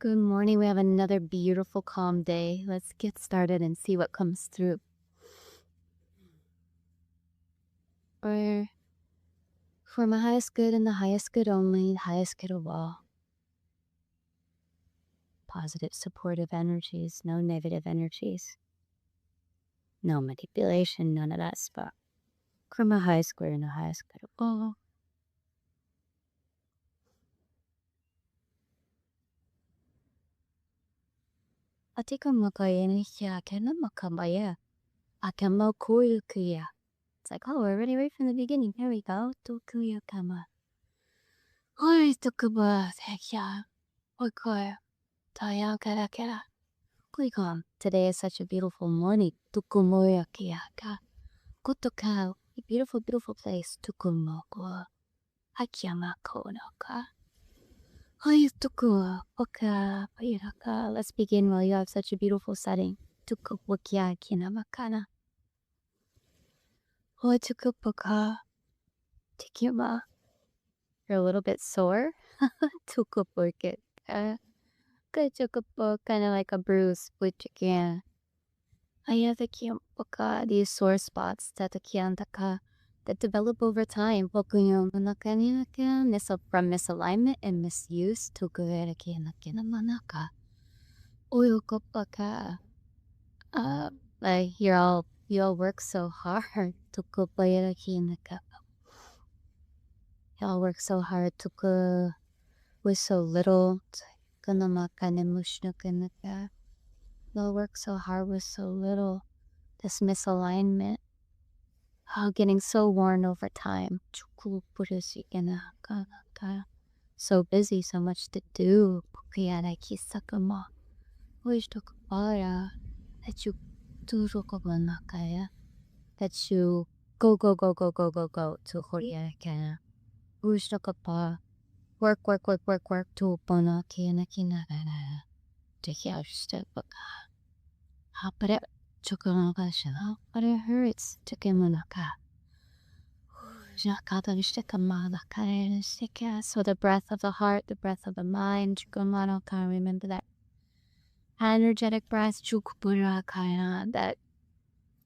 Good morning. We have another beautiful, calm day. Let's get started and see what comes through. For my highest good and the highest good only, the highest good of all. Positive, supportive energies, no negative energies. No manipulation, none of that stuff. For my highest good and the highest good of all. Atika makaya kena makabaya. Akama kuya. It's like, oh, we're already right from the beginning. Here we go. Tokuya kama. Oi, tokuba, tekya. Oikoya. Taya kara kara. Today is such a beautiful morning. Tukumoya kiyaka. Kutoka. A beautiful, beautiful place. Tukumoko. Hakiyama konoka. Hayutuku. Oka. Payuraka. Let's begin while you have such a beautiful setting. Tukupokia kinamakana. Tukupoka. Tikima. You're a little bit sore. Tukupoke. Kind of like a bruise with chicken. These sore spots that develop over time from misalignment and misuse. Like you all work so hard. Y'all work so hard with so little. Y'all work so hard with so little. This misalignment. Getting so worn over time. So busy, so much to do. That you that you go to work to but it hurts to so the breath of the heart, the breath of the mind, remember that energetic breath, that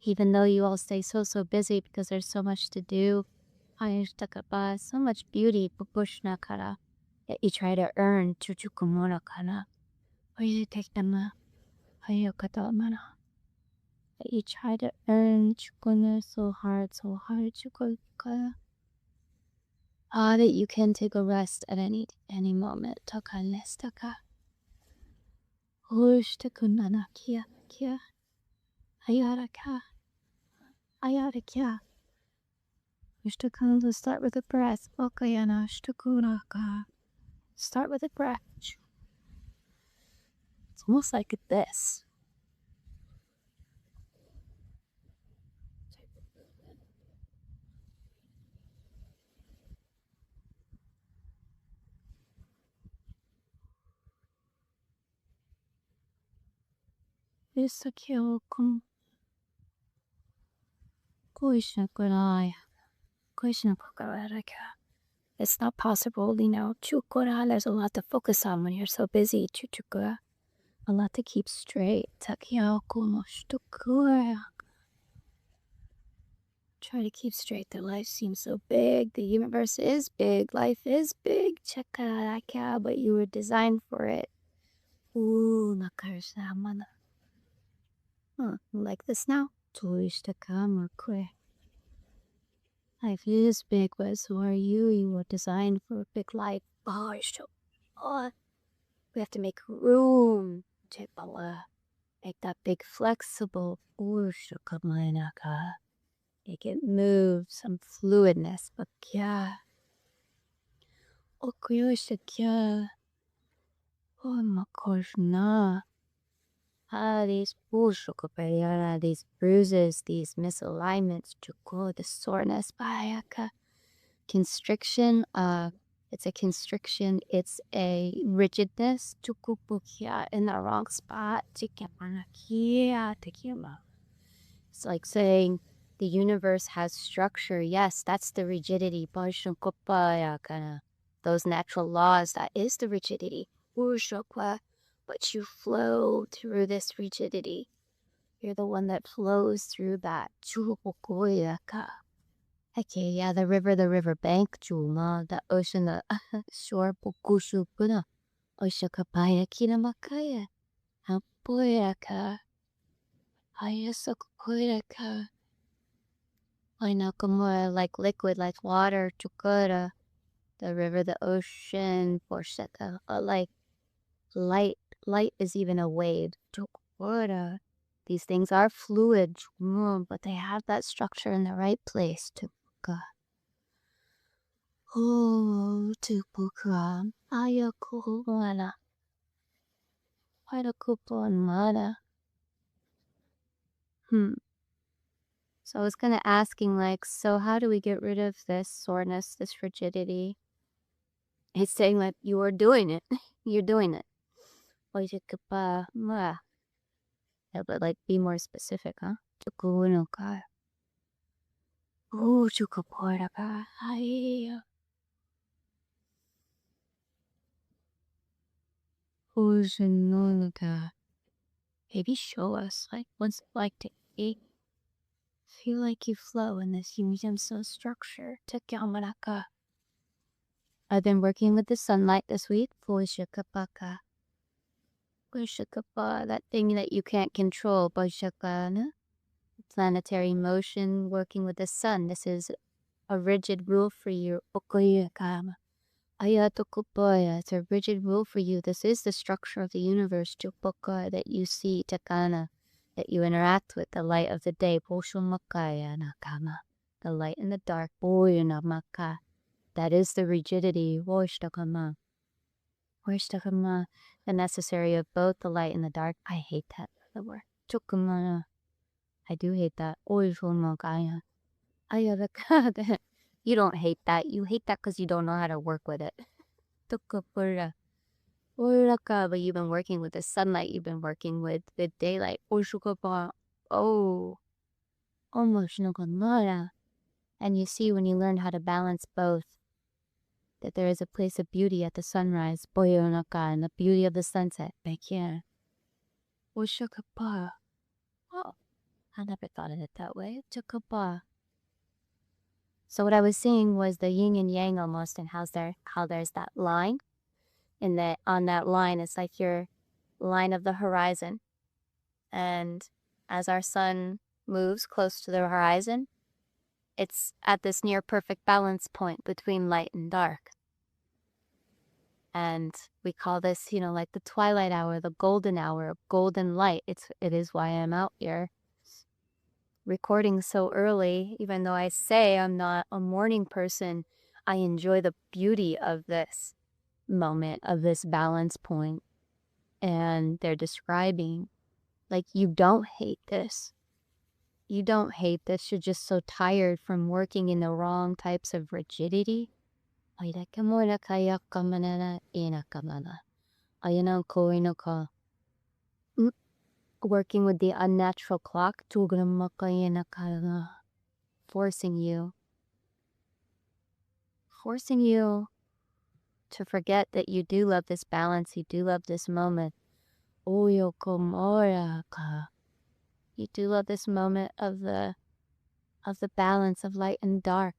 even though you all stay so busy because there's so much to do, so much beauty, that you try to earn, or you take them, that you try to earn so hard, that you can take a rest at any moment. Let's start with the breath. Start with the breath. It's almost like this. It's not possible, there's a lot to focus on when you're so busy. A lot to keep straight. Try to keep straight. The life seems so big. The universe is big. Life is big. But you were designed for it. Like this now? Life is big, but so are you. You were designed for a big life. We have to make room. Make that big flexible. Make it move, some fluidness. But these bruises, these misalignments, the soreness, constriction, it's a constriction, it's a rigidness, in the wrong spot. It's like saying the universe has structure. Yes, that's the rigidity. Those natural laws, that is the rigidity. but you flow through this rigidity. You're the one that flows through that. Okay, yeah, the river bank, the ocean, the shore, Pokushupuna, Oshakapaya, Kinamakaya, Hampoyaka, Ayasakoyaka, Oinakamura, like liquid, like water, Chukura, the river, the ocean, Porshaka, like light. Light is even a wave. Chukura. These things are fluid, but they have that structure in the right place. Tupuka. Oh, Tupuka. Ayakuana. Ayakuponmana. So I was kind of asking, like, so how do we get rid of this soreness, this rigidity? He's saying, like, you are doing it. You're doing it. Yeah, but like, be more specific, huh? Chukunuka. Oh, chukaporaka. Hi. Uzununuka. Maybe show us, like, what's it like to eat. Feel like you flow in this so structure. Takamaraka. I've been working with the sunlight this week. Fushakapaka. Fushakapa, that thing that you can't control. Boshakana. Planetary motion, working with the sun. This is a rigid rule for you. Okoyakama. Ayatokupoya. It's a rigid rule for you. This is the structure of the universe. Chupoka, that you see. Takana. That you interact with, the light of the day. Poshumakaya nakama. The light in the dark. Boyunamaka. That is the rigidity. Voishtakama. Voishtakama. The necessary of both the light and the dark. I hate that the word. Chukumana. I do hate that. Oishumakaya. Ayavaka. You don't hate that. You hate that because you don't know how to work with it. Tukapura. But you've been working with the sunlight. You've been working with the daylight. Oh. Almost no. And you see, when you learn how to balance both, that there is a place of beauty at the sunrise, Boyonaka, and the beauty of the sunset. Bekir. Oshakapa. Oh, I never thought of it that way. Chakapa. So what I was seeing was the yin and yang almost, and how there's that line, and that on that line it's like your line of the horizon. And as our sun moves close to the horizon, it's at this near perfect balance point between light and dark. And we call this, like the twilight hour, the golden hour, golden light. It is why I'm out here recording so early. Even though I say I'm not a morning person, I enjoy the beauty of this moment, of this balance point. And they're describing, like, you don't hate this. You don't hate this. You're just so tired from working in the wrong types of rigidity. Working with the unnatural clock, forcing you to forget that you do love this balance, you do love this moment. You do love this moment of the balance of light and dark.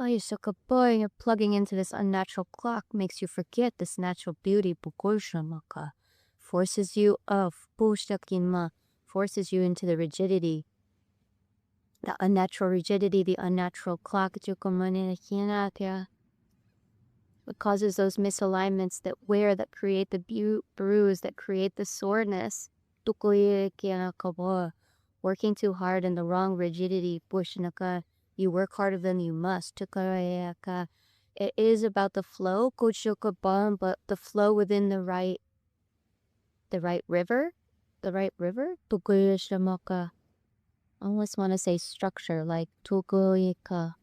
You're plugging into this unnatural clock, makes you forget this natural beauty. Forces you forces you into the rigidity, the unnatural rigidity, the unnatural clock. It causes those misalignments that create the bruise, that create the soreness. Working too hard in the wrong rigidity. You work harder than you must. It is about the flow, but the flow within the right river. The right river. I almost want to say structure, like Tukuika.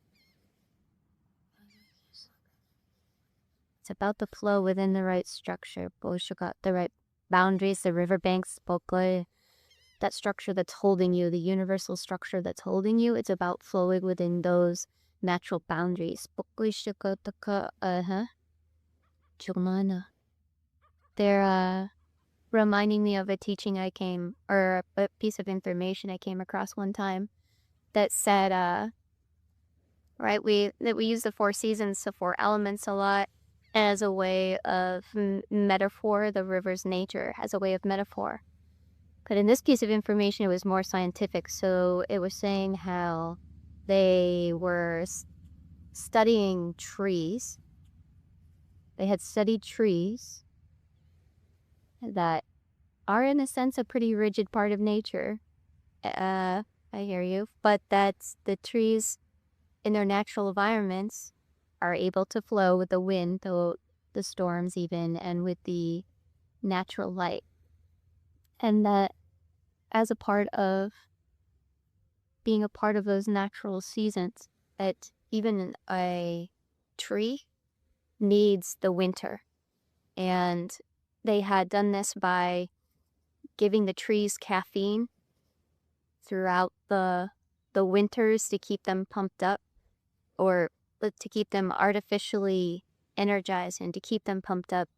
It's about the flow within the right structure. The right boundaries, the riverbanks, that structure that's holding you, the universal structure that's holding you. It's about flowing within those natural boundaries. Chumana. They're reminding me of a teaching or a piece of information I came across one time that said, right, we use the four seasons, the four elements a lot as a way of metaphor, the river's nature as a way of metaphor. But in this piece of information, it was more scientific. So it was saying how they were studying trees. They had studied trees that are, in a sense, a pretty rigid part of nature. I hear you. But that's the trees in their natural environments are able to flow with the wind, the storms even, and with the natural light. And that as a part of being a part of those natural seasons, that even a tree needs the winter. And they had done this by giving the trees caffeine throughout the winters to keep them pumped up, or to keep them artificially energized and to keep them pumped up.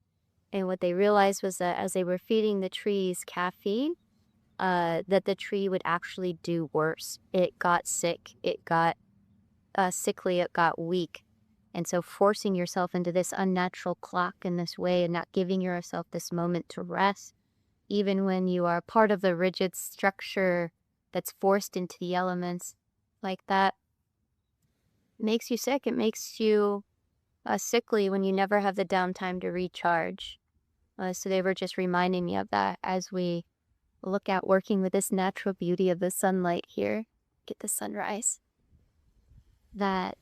And what they realized was that as they were feeding the trees caffeine, that the tree would actually do worse. It got sick. It got sickly. It got weak. And so forcing yourself into this unnatural clock in this way and not giving yourself this moment to rest, even when you are part of the rigid structure that's forced into the elements like that, makes you sick. It makes you sickly when you never have the downtime to recharge. So they were just reminding me of that as we look at working with this natural beauty of the sunlight here, get the sunrise, that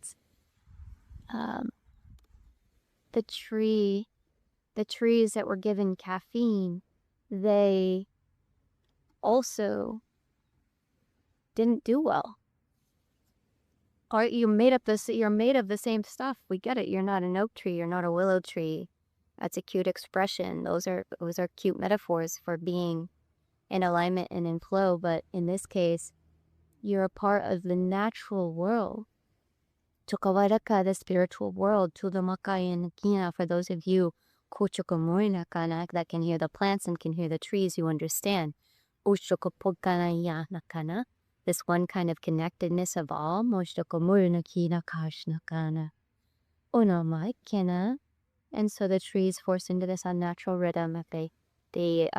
the trees that were given caffeine, they also didn't do well. Or you're made of the same stuff. We get it. You're not an oak tree. You're not a willow tree. That's a cute expression. Those are cute metaphors for being in alignment and in flow. But in this case, you're a part of the natural world. Tukawaraka, the spiritual world. Tulamaka and Kina, for those of you Kuchukamuinakana that can hear the plants and can hear the trees, you understand. Ushukapogana nakana. This one kind of connectedness of all. And so the trees force into this unnatural rhythm. If they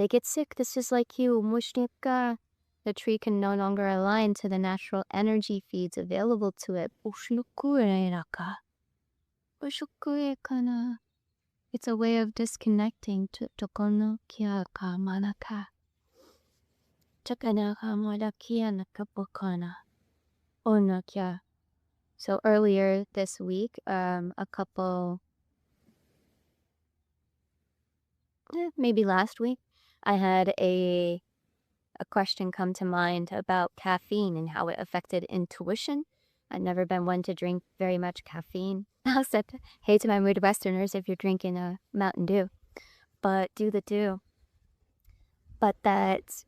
get sick, this is like you. The tree can no longer align to the natural energy feeds available to it. It's a way of disconnecting to tokono kia ka manaka. So earlier this week, maybe last week, I had a question come to mind about caffeine and how it affected intuition. I've never been one to drink very much caffeine. I'll say, hey to my Midwesterners if you're drinking a Mountain Dew, but do the do. But that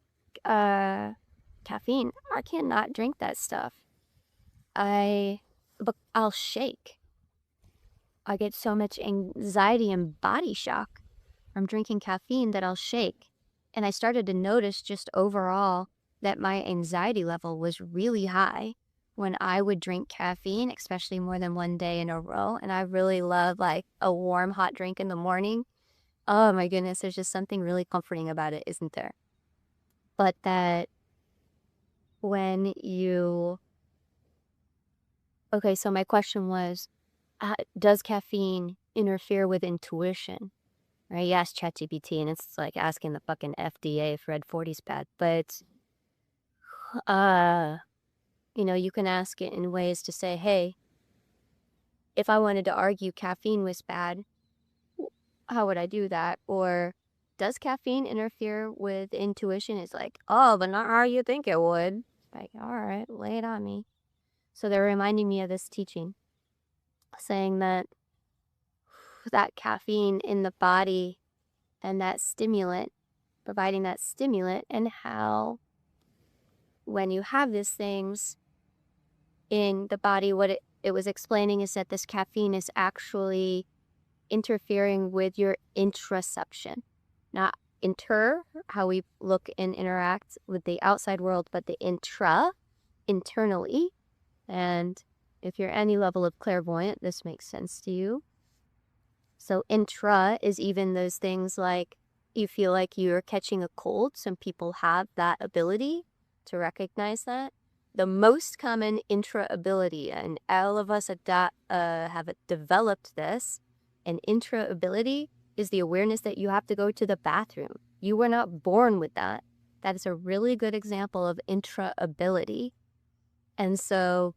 caffeine, I cannot drink that stuff. I'll shake. I get so much anxiety and body shock from drinking caffeine that I'll shake. And I started to notice just overall that my anxiety level was really high when I would drink caffeine, especially more than one day in a row. And I really love like a warm, hot drink in the morning. Oh my goodness, there's just something really comforting about it, isn't there? But that when you... Okay, so my question was, does caffeine interfere with intuition? Right? You ask ChatGPT and it's like asking the fucking FDA if Red 40's bad. But, you can ask it in ways to say, hey, if I wanted to argue caffeine was bad, how would I do that? Or does caffeine interfere with intuition? It's like, oh, but not how you think it would. Like, all right, lay it on me. So they're reminding me of this teaching, saying that caffeine in the body and that stimulant, providing that stimulant, and how when you have these things in the body, what it was explaining is that this caffeine is actually interfering with your intraception. Not inter, how we look and interact with the outside world, but the intra, internally. And if you're any level of clairvoyant, this makes sense to you. So intra is even those things like you feel like you're catching a cold. Some people have that ability to recognize that. The most common intra ability, and all of us have developed this, an intra ability is the awareness that you have to go to the bathroom. You were not born with that. That is a really good example of intra ability. And so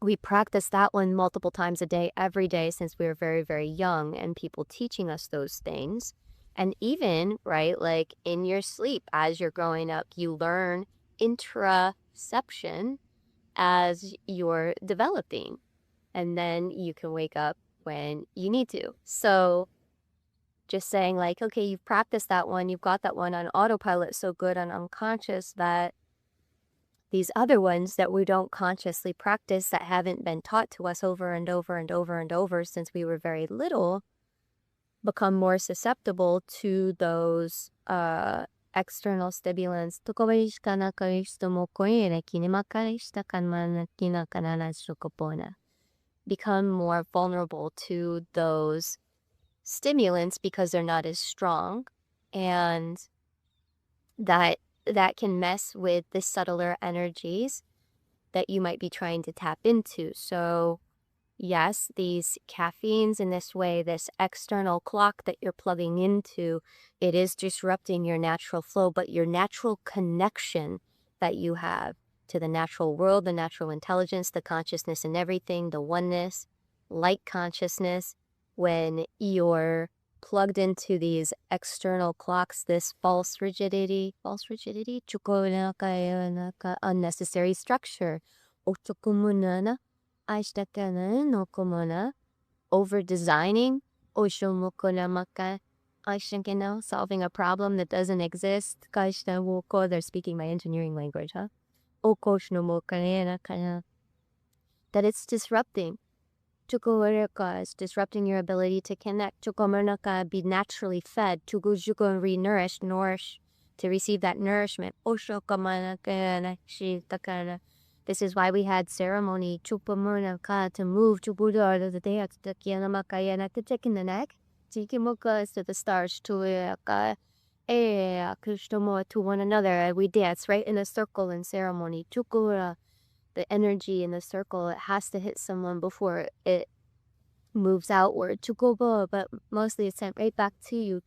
we practice that one multiple times a day, every day, since we were very, very young, and people teaching us those things. And even, right, like in your sleep, as you're growing up, you learn intraception as you're developing. And then you can wake up when you need to. So just saying like, okay, you've practiced that one, you've got that one on autopilot so good and unconscious that these other ones that we don't consciously practice, that haven't been taught to us over and over and over and over since we were very little, become more susceptible to those external stimulants. Become more vulnerable to those stimulants because they're not as strong, and that can mess with the subtler energies that you might be trying to tap into. So yes, these caffeines in this way, this external clock that you're plugging into, it is disrupting your natural flow, but your natural connection that you have to the natural world, the natural intelligence, the consciousness and everything, the oneness, light consciousness, when you're plugged into these external clocks, this false rigidity, unnecessary structure, over designing, solving a problem that doesn't exist. They're speaking my engineering language, huh? That it's disrupting. Is disrupting your ability to connect. Be naturally fed. Nourish, to receive that nourishment. This is why we had ceremony to move to Buddha the day to check in the neck. Is to the stars to one another. We dance right in a circle in ceremony. The energy in the circle, it has to hit someone before it moves outward. But mostly it's sent right back to you.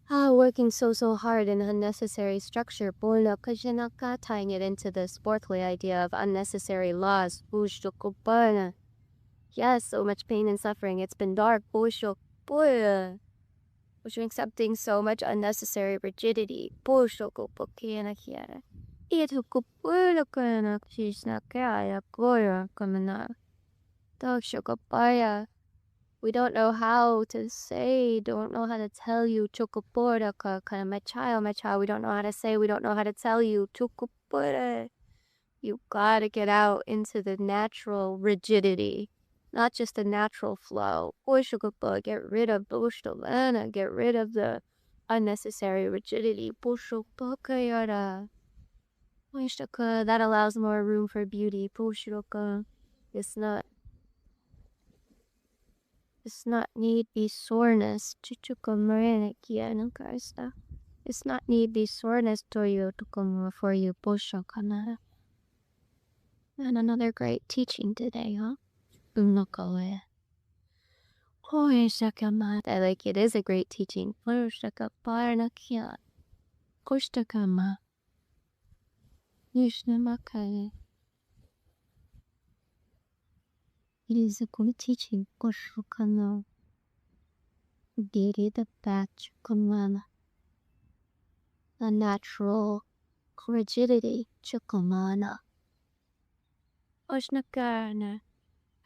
Working so hard in unnecessary structure. Tying it into this fourthly idea of unnecessary laws. Yes, so much pain and suffering. It's been dark. Accepting so much unnecessary rigidity. We don't know how to say, don't know how to tell you. My child, we don't know how to say, we don't know how to tell you. You gotta get out into the natural rigidity, not just the natural flow. Get rid of get rid of the unnecessary rigidity. That allows more room for beauty. It's not need be soreness. It's not need be soreness for you. And another great teaching today, huh? I like it is a great teaching. It is a good teaching. The natural rigidity.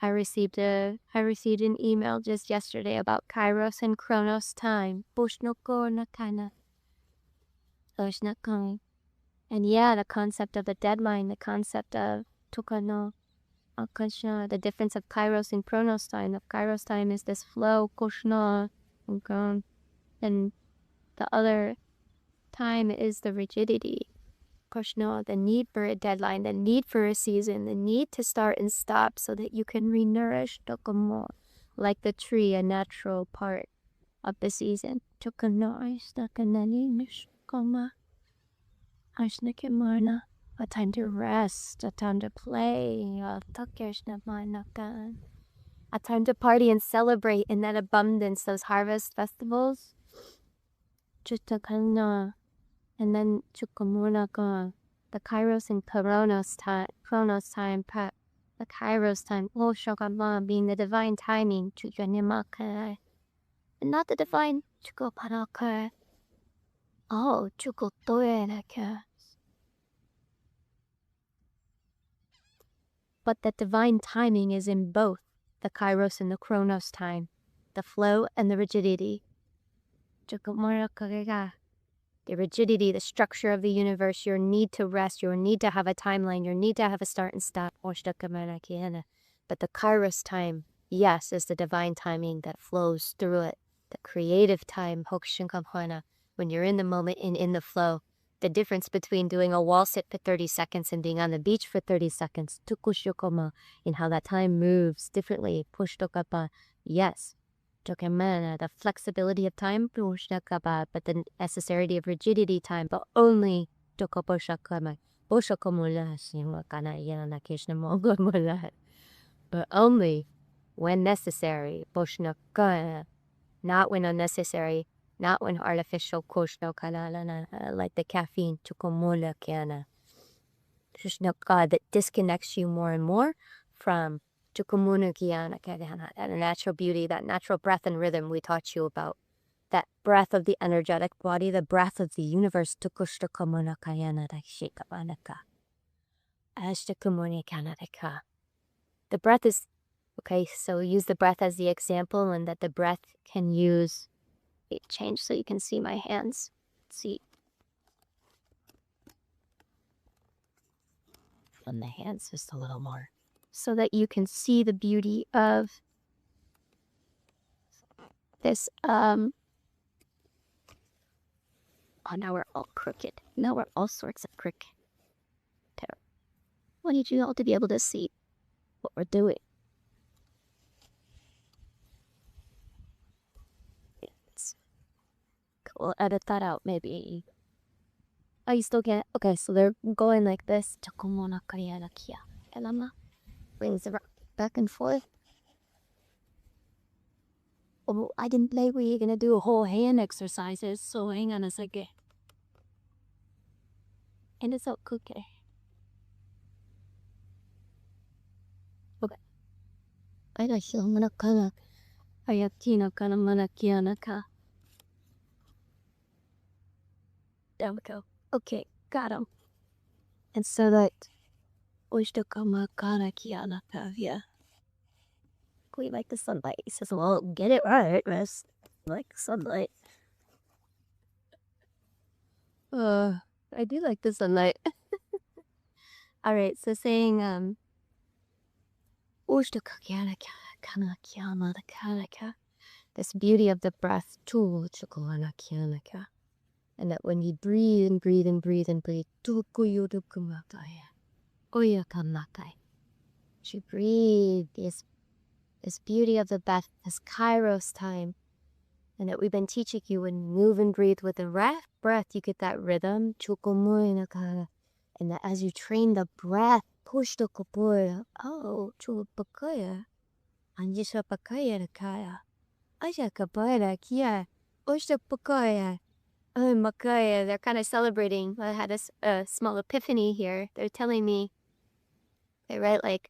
I received an email just yesterday about Kairos and Chronos time. And yeah, the concept of the deadline, the concept of tukano, Akasha, the difference of Kairos and Chronos time. The Kairos time is this flow, Koshna, and the other time is the rigidity. Koshna, the need for a deadline, the need for a season, the need to start and stop so that you can renourish Tokomo, like the tree, a natural part of the season. A time to rest, a time to play, a time to party and celebrate in that abundance, those harvest festivals. And then the Kairos and Chronos time, the Kairos time, being the divine timing, and not the divine but that divine timing is in both the Kairos and the Chronos time, the flow and the rigidity. The rigidity, the structure of the universe, your need to rest, your need to have a timeline, your need to have a start and stop. But the Kairos time, yes, is the divine timing that flows through it. The creative time, when you're in the moment and in the flow. The difference between doing a wall sit for 30 seconds and being on the beach for 30 seconds, in how that time moves differently. Yes. The flexibility of time, but the necessity of rigidity time, but only but only when necessary, not when unnecessary, not when artificial, like the caffeine, that disconnects you more and more from that natural beauty, that natural breath and rhythm we taught you about. That breath of the energetic body, the breath of the universe. The breath is, okay, so use the breath as the example, and that the breath can use, it changed so you can see my hands. Let's see. On the hands just a little more. So that you can see the beauty of this, oh, now we're all crooked. Now we're all sorts of crooked. I need you all to be able to see what we're doing. We'll edit that out, maybe. Oh, you still can't? Okay, so they're going like this. Brings it back and forth. Oh, I didn't play where you're gonna do a whole hand exercises, so hang on a second. And it's all cookie. Okay. I don't feel manakana. Ayatina kana manakianaka. There we go. Okay, got him. And so that yeah. We like the sunlight. He says, well, get it right, miss. Like sunlight. I do like the sunlight. All right, so saying, this beauty of the breath, and that when you breathe and breathe and breathe and breathe, you breathe this beauty of the breath, this Kairos time, and that we've been teaching you when you move and breathe with the breath, you get that rhythm, and that as you train the breath, they're kind of celebrating. I had a small epiphany here. They're telling me, they write like,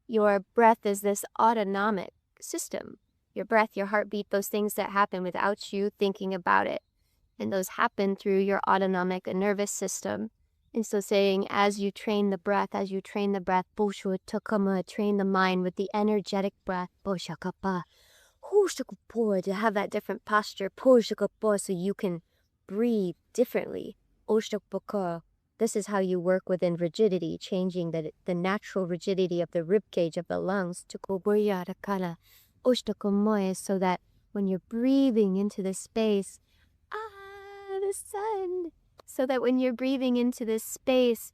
your breath is this autonomic system. Your breath, your heartbeat, those things that happen without you thinking about it. And those happen through your autonomic nervous system. And so saying, as you train the breath, train the mind with the energetic breath, to have that different posture, so you can breathe differently. This is how you work within rigidity, changing the natural rigidity of the rib cage of the lungs to so that when you're breathing into this space, the sun, so that when you're breathing into this space,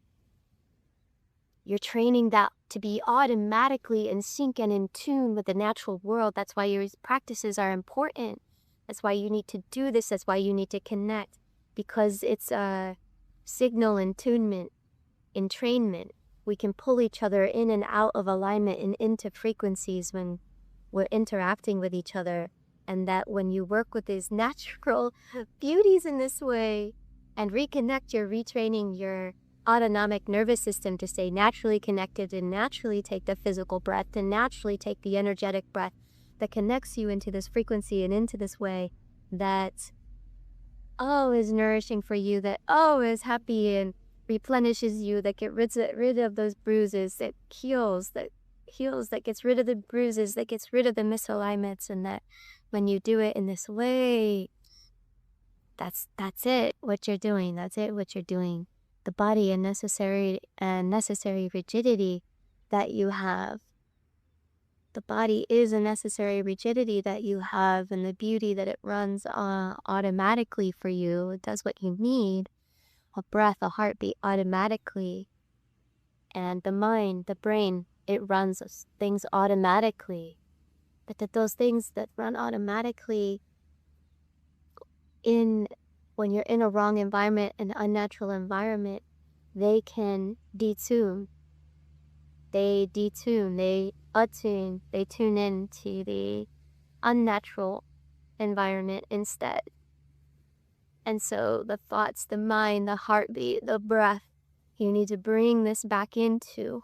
you're training that to be automatically in sync and in tune with the natural world. That's why your practices are important. That's why you need to do this. That's why you need to connect, because it's a signal attunement, entrainment. We can pull each other in and out of alignment and into frequencies when we're interacting with each other. And that when you work with these natural beauties in this way and reconnect, you're retraining your autonomic nervous system to stay naturally connected and naturally take the physical breath and naturally take the energetic breath that connects you into this frequency and into this way that is nourishing for you, that is happy and replenishes you, that get rid of those bruises, that heals, that gets rid of the bruises, that gets rid of the misalignments. And that when you do it in this way, that's it, what you're doing. That's it, what you're doing. The body and necessary rigidity that you have. The body is a necessary rigidity that you have, and the beauty that it runs automatically for you. It does what you need. A breath, a heartbeat automatically. And the mind, the brain, it runs things automatically. But that those things that run automatically when you're in a wrong environment, an unnatural environment, they can detune. They detune, they attune, they tune in to the unnatural environment instead. And so the thoughts, the mind, the heartbeat, the breath, you need to bring this back into,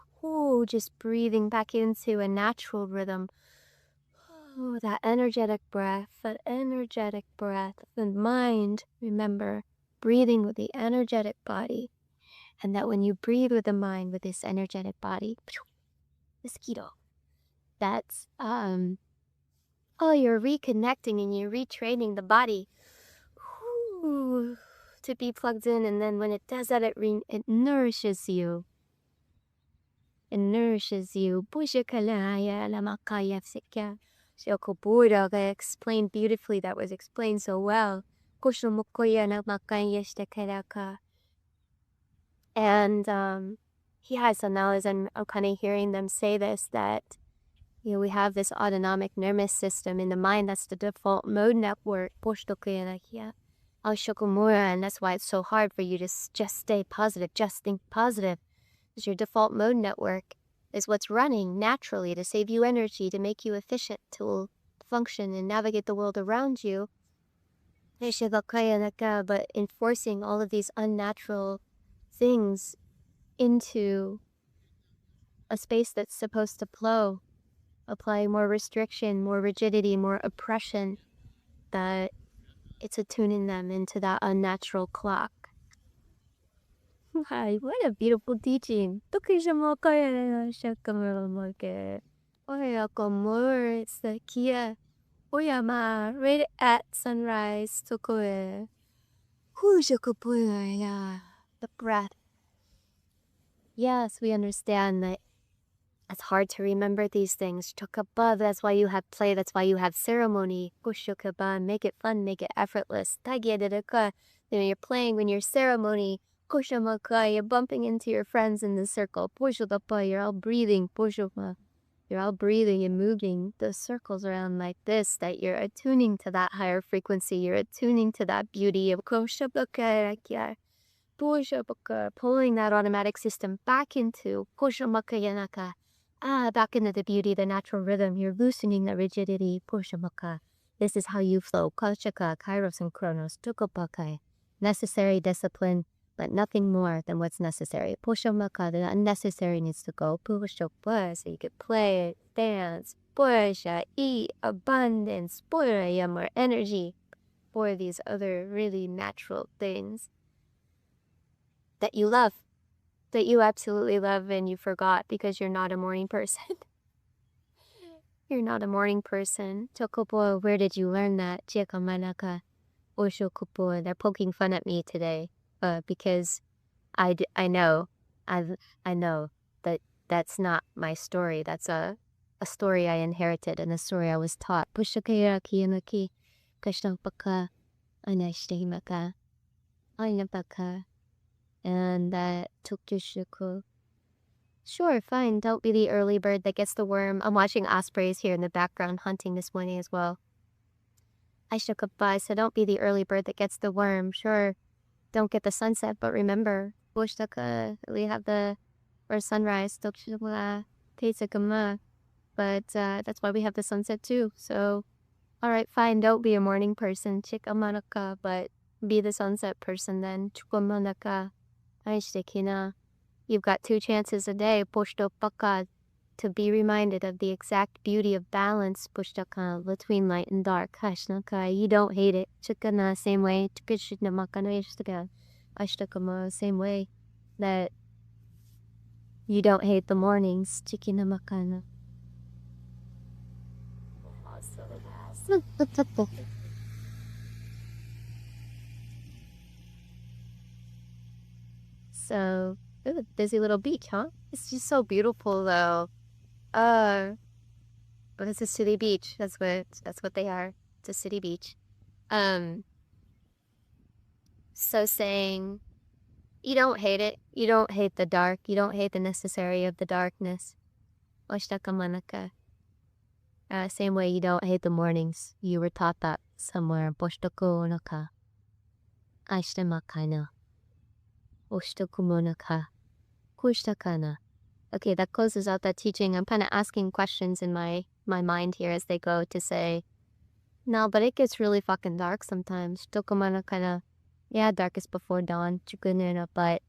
just breathing back into a natural rhythm. That energetic breath, the mind, remember, breathing with the energetic body. And that when you breathe with the mind, with this energetic body, mosquito, that's, you're reconnecting and you're retraining the body to be plugged in. And then when it does that, it nourishes you. It nourishes you. Explained beautifully. That was explained so well. And so now as I'm kind of hearing them say this, that we have this autonomic nervous system in the mind. That's the default mode network. And that's why it's so hard for you to just stay positive, just think positive. Because your default mode network is what's running naturally to save you energy, to make you efficient, to function and navigate the world around you. But enforcing all of these unnatural things into a space that's supposed to flow, applying more restriction, more rigidity, more oppression, that it's attuning them into that unnatural clock. Hi, what a beautiful teaching. It's the Kia. Right at sunrise. The breath. Yes, we understand that it's hard to remember these things. That's why you have play. That's why you have ceremony. Make it fun. Make it effortless. You're playing when you're ceremony. You're bumping into your friends in the circle. You're all breathing. You're all breathing and moving the circles around like this, that you're attuning to that higher frequency. You're attuning to that beauty of pulling that automatic system back into back into the beauty, the natural rhythm. You're loosening the rigidity. This is how you flow. Kairos and Chronos. Necessary discipline, but nothing more than what's necessary. The unnecessary needs to go. So you could play, dance, eat, abundance, more energy for these other really natural things that you love, that you absolutely love and you forgot because you're not a morning person. You're not a morning person. Chokopo, where did you learn that? They're poking fun at me today because I know. I know that that's not my story. That's a story I inherited and a story I was taught. Pushakaya kiyanaki kashtapaka anashtemaka ainapaka and that tukishuku. Sure, fine. Don't be the early bird that gets the worm. I'm watching ospreys here in the background hunting this morning as well. I shook up by, so don't be the early bird that gets the worm. Sure, don't get the sunset, but remember, we have the sunrise. But that's why we have the sunset too. So, all right, fine. Don't be a morning person, chikamanaka, but be the sunset person then. Chukamanaka, aishtekina. You've got 2 chances a day, poshtopaka, to be reminded of the exact beauty of balance, pushtaka, between light and dark. Hashnaka, you don't hate it. Chikana, same way. Chikishinamakana, ashtakama, same way that you don't hate the mornings. Chikinamakana. So, ooh, busy little beach, huh? It's just so beautiful, though. But it's a city beach. That's what they are. It's a city beach. So saying, you don't hate it. You don't hate the dark. You don't hate the necessary of the darkness. Oshtakamanaka. Same way you don't hate the mornings. You were taught that somewhere. Boshtoko naka. Aishtamakana. Oshtokumonaka. Kushtakana. Okay, that closes out that teaching. I'm kind of asking questions in my mind here as they go to say, no, but it gets really fucking dark sometimes. Tokomana kind of, yeah, darkest before dawn. Chukunena, but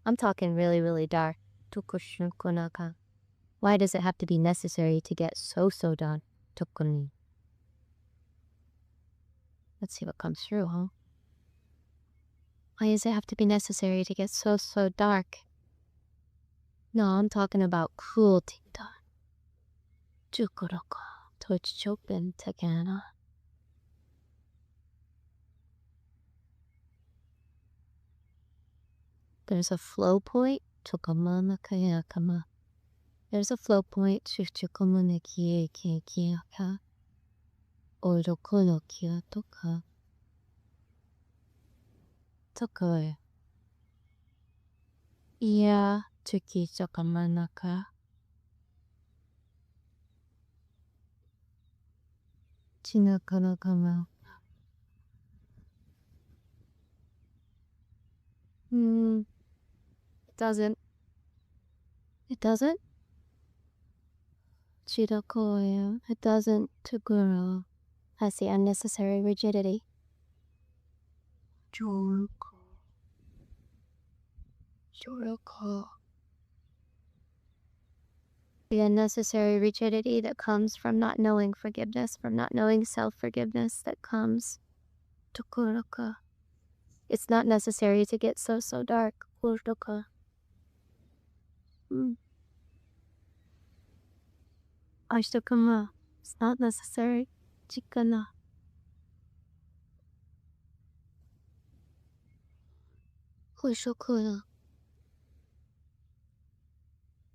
I'm talking really, really dark. Tokushukonaka. Why does it have to be necessary to get so dark? Tokuni. Let's see what comes through, huh? Why does it have to be necessary to get so dark? No, I'm talking about cruelty. Chukuroko. Tochopin takana. There's a flow point. Tokamana kayakama. There's a flow point. Chuchukomune kiyaka. Orokono kiyatoka. Tokoe. Yeah, Tuki Chokamanaka. Chinakanakama. It doesn't. It doesn't? Chidakoya. It doesn't. Tuguro has the unnecessary rigidity. Joroko. The unnecessary rigidity that comes from not knowing forgiveness, from not knowing self-forgiveness that comes. Tukuroka. It's not necessary to get so dark. Kuroka. Ashtakama. It's not necessary. Chikana. Kushokuna.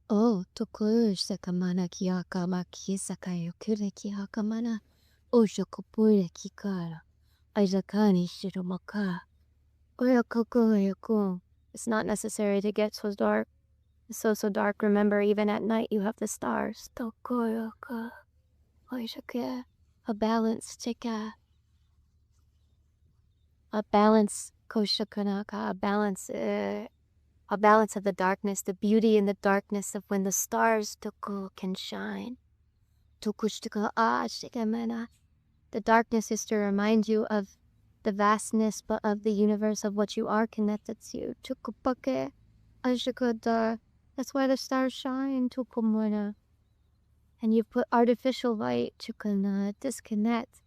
Oh, tokurush sakamana kiyaka maki sakayo kure kihakamana. Oshokopure kikara. Aizakani shiromaka. Oyakoko. It's not necessary to get so dark. It's so dark. Remember, even at night you have the stars. Tokoyoka. Oishake. A balance, chika. A balance, koshakanaka. A balance of the darkness, the beauty in the darkness of when the stars can shine. The darkness is to remind you of the vastness but of the universe of what you are connected to. That's why the stars shine. And you put artificial light to disconnect.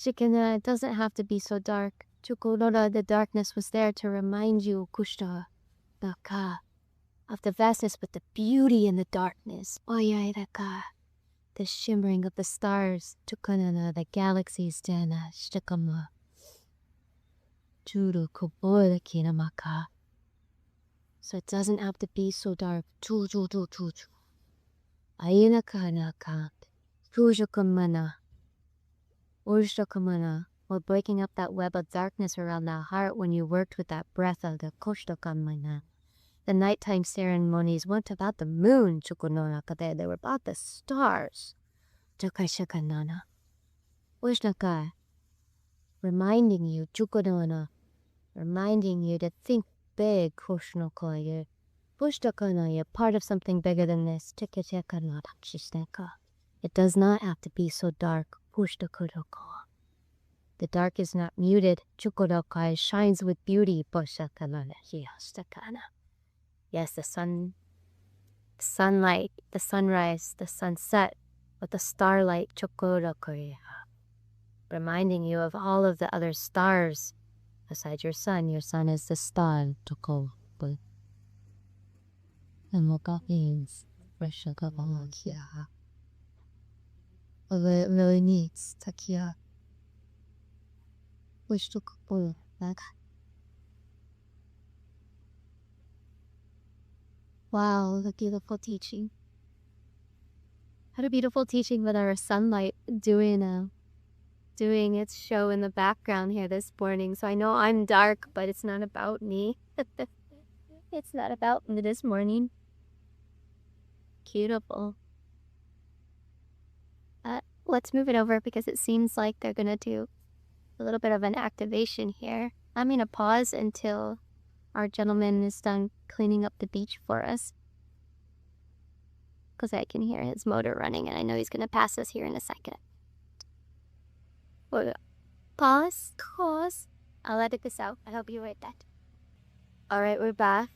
It doesn't have to be so dark. The darkness was there to remind you of the vastness, but the beauty in the darkness. The shimmering of the stars. The galaxies. So it doesn't have to be so dark. Ayana kana kant. Pujakamana. Urshakamana. While breaking up that web of darkness around that heart when you worked with that breath of the koshtakamana. The nighttime ceremonies weren't about the moon, chukunonakade. They were about the stars. Chakashakanana. Ushnaka. Reminding you, chukunona. Reminding you to think big, koshnokoye. Pushtakana, you're part of something bigger than this. It does not have to be so dark. Pushtakuroko. The dark is not muted. Chukurokai shines with beauty. Yes, the sunlight, the sunrise, the sunset, with the starlight. Chukurokai. Reminding you of all of the other stars beside your sun. Your sun is the star. And Mocha means fresh Takia. Well, it really needs Takia. Which took back. Wow, the beautiful teaching. What a beautiful teaching with our sunlight doing its show in the background here this morning. So I know I'm dark, but it's not about me. It's not about me this morning. Beautiful. Let's move it over because it seems like they're gonna do a little bit of an activation here. I'm gonna pause until our gentleman is done cleaning up the beach for us, because I can hear his motor running and I know he's gonna pass us here in a second. Pause. I'll edit this out. I hope you read that. All right, we're back.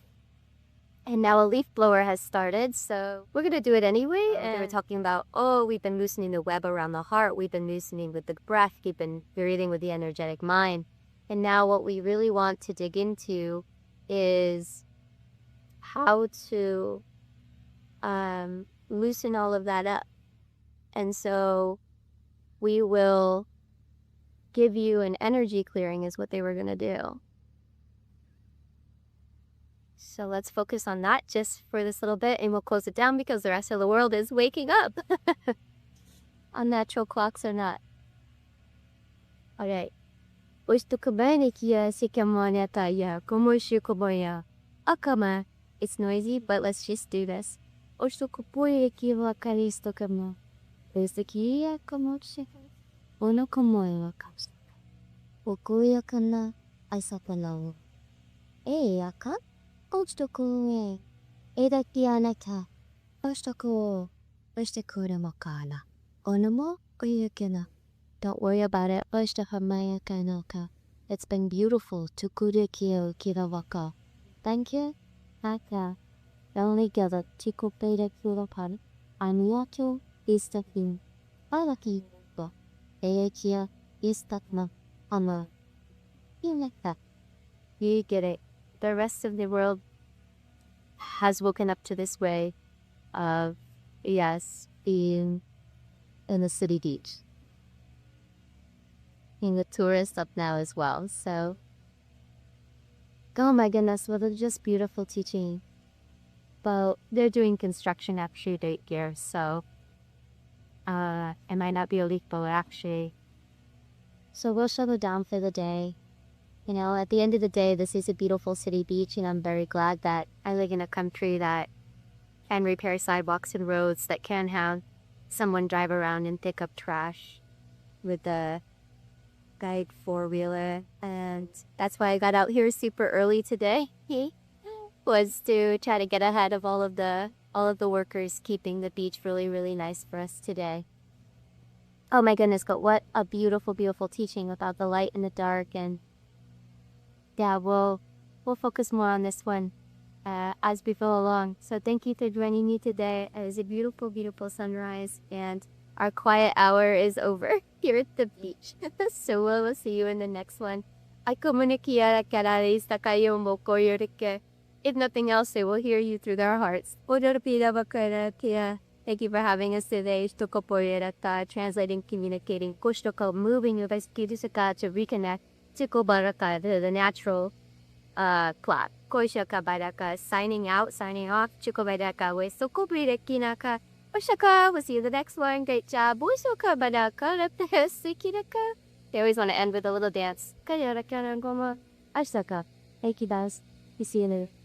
And now a leaf blower has started, so we're gonna do it anyway. And they were talking about, we've been loosening the web around the heart. We've been loosening with the breath. We've been breathing with the energetic mind. And now what we really want to dig into is how to loosen all of that up. And so we will give you an energy clearing is what they were gonna do. So let's focus on that just for this little bit, and we'll close it down because the rest of the world is waking up. Unnatural clocks or not. All right. It's noisy, but let's just do this. Don't worry about it. It's been beautiful. Thank you. Only gather Tico Pede Kuropan. Aniato is the thing. Alaki. Eakia is that no. You like that. You get it. The rest of the world has woken up to this way of, yes, being in the city beach. Being a tourist up now as well, so. Oh my goodness, what a just beautiful teaching. But they're doing construction actually here, so it might not be a leaf blower actually. So we'll shut it down for the day. You know, at the end of the day, this is a beautiful city beach, and I'm very glad that I live in a country that can repair sidewalks and roads, that can have someone drive around and pick up trash with the guide four-wheeler. And that's why I got out here super early today, was to try to get ahead of all of the workers keeping the beach really, really nice for us today. Oh my goodness, but what a beautiful, beautiful teaching about the light and the dark. And yeah, we'll focus more on this one as we go along. So thank you for joining me today. It was a beautiful, beautiful sunrise, and our quiet hour is over here at the beach. So we'll see you in the next one. If nothing else, they will hear you through their hearts. Thank you for having us today. Translating, communicating, moving to reconnect to the natural clock. siya ka badaka signing out, signing off, chuko badaka we so kubride kinaka. Oshaka, we'll see you the next one. Great job. Buisoka badaka lepte sikiraka. They always want to end with a little dance. Kayara kana goma. Ashaka. Thank you guys. You see you later.